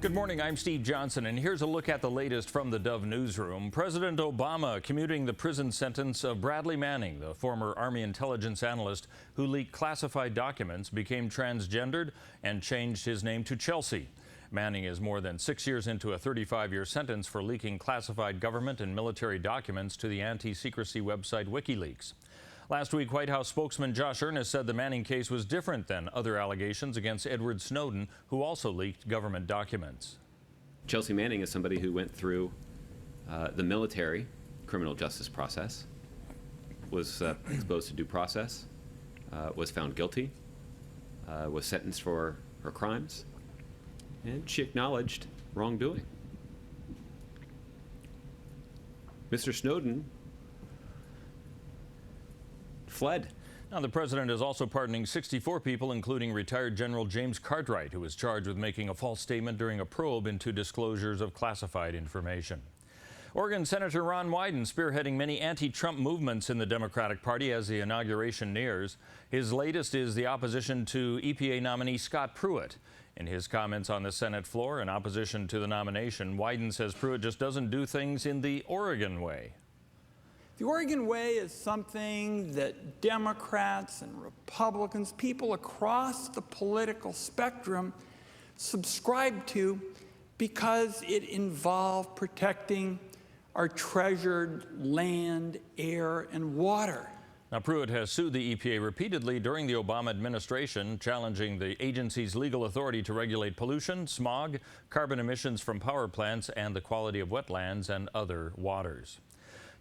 Good morning, I'm Steve Johnson, and here's a look at the latest from the Dove newsroom. President Obama commuting the prison sentence of Bradley Manning, the former Army intelligence analyst who leaked classified documents, became transgendered and changed his name to Chelsea. Manning is more than 6 years into a 35-year sentence for leaking classified government and military documents to the anti-secrecy website WikiLeaks. Last week, White House spokesman Josh Earnest said the Manning case was different than other allegations against Edward Snowden, who also leaked government documents. Chelsea Manning is somebody who went through the military criminal justice process, was exposed to due process, was found guilty, was sentenced for her crimes, and she acknowledged wrongdoing. Mr. Snowden fled. Now, the president is also pardoning 64 people, including retired General James Cartwright, who was charged with making a false statement during a probe into disclosures of classified information. Oregon Senator Ron Wyden spearheading many anti-Trump movements in the Democratic Party as the inauguration nears. His latest is the opposition to EPA nominee Scott Pruitt. In his comments on the Senate floor in opposition to the nomination, Wyden says Pruitt just doesn't do things in the Oregon way. The Oregon way is something that Democrats and Republicans, people across the political spectrum, subscribe to because it involved protecting our treasured land, air, and water. Now, Pruitt has sued the EPA repeatedly during the Obama administration, challenging the agency's legal authority to regulate pollution, smog, carbon emissions from power plants, and the quality of wetlands and other waters.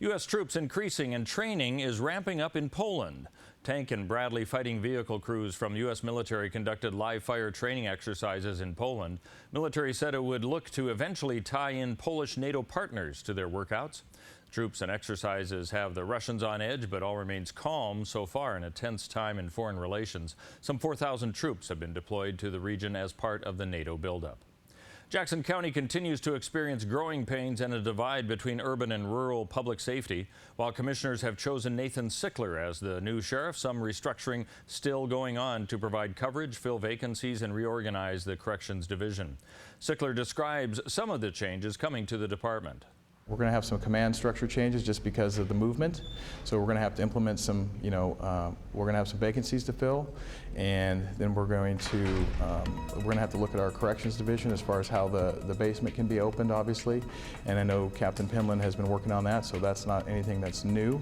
U.S. troops increasing and training is ramping up in Poland. Tank and Bradley fighting vehicle crews from the U.S. military conducted live fire training exercises in Poland. Military said it would look to eventually tie in Polish NATO partners to their workouts. Troops and exercises have the Russians on edge, but all remains calm so far in a tense time in foreign relations. Some 4,000 troops have been deployed to the region as part of the NATO buildup. Jackson County continues to experience growing pains and a divide between urban and rural public safety. While commissioners have chosen Nathan Sickler as the new sheriff, some restructuring still going on to provide coverage, fill vacancies, and reorganize the corrections division. Sickler describes some of the changes coming to the department. We're going to have some command structure changes just because of the movement. So we're going to have to implement some, we're going to have some vacancies to fill, and then we're going to have to look at our corrections division as far as how the basement can be opened, obviously. And I know Captain Penland has been working on that, so that's not anything that's new.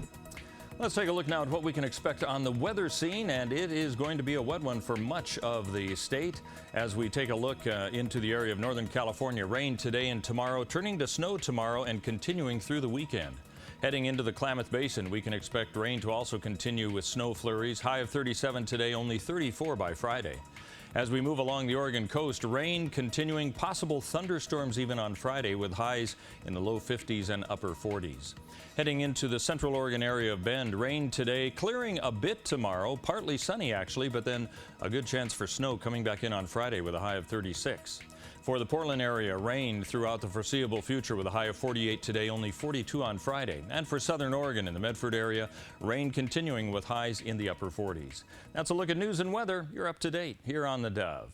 Let's take a look now at what we can expect on the weather scene, and it is going to be a wet one for much of the state. As we take a look into the area of Northern California, rain today and tomorrow, turning to snow tomorrow and continuing through the weekend. Heading into the Klamath Basin, we can expect rain to also continue with snow flurries. High of 37 today, only 34 by Friday. As we move along the Oregon coast, rain continuing, possible thunderstorms even on Friday with highs in the low 50s and upper 40s. Heading into the central Oregon area of Bend, rain today, clearing a bit tomorrow, partly sunny actually, but then a good chance for snow coming back in on Friday with a high of 36. For the Portland area, rain throughout the foreseeable future with a high of 48 today, only 42 on Friday. And for southern Oregon in the Medford area, rain continuing with highs in the upper 40s. That's a look at news and weather. You're up to date here on the Dove.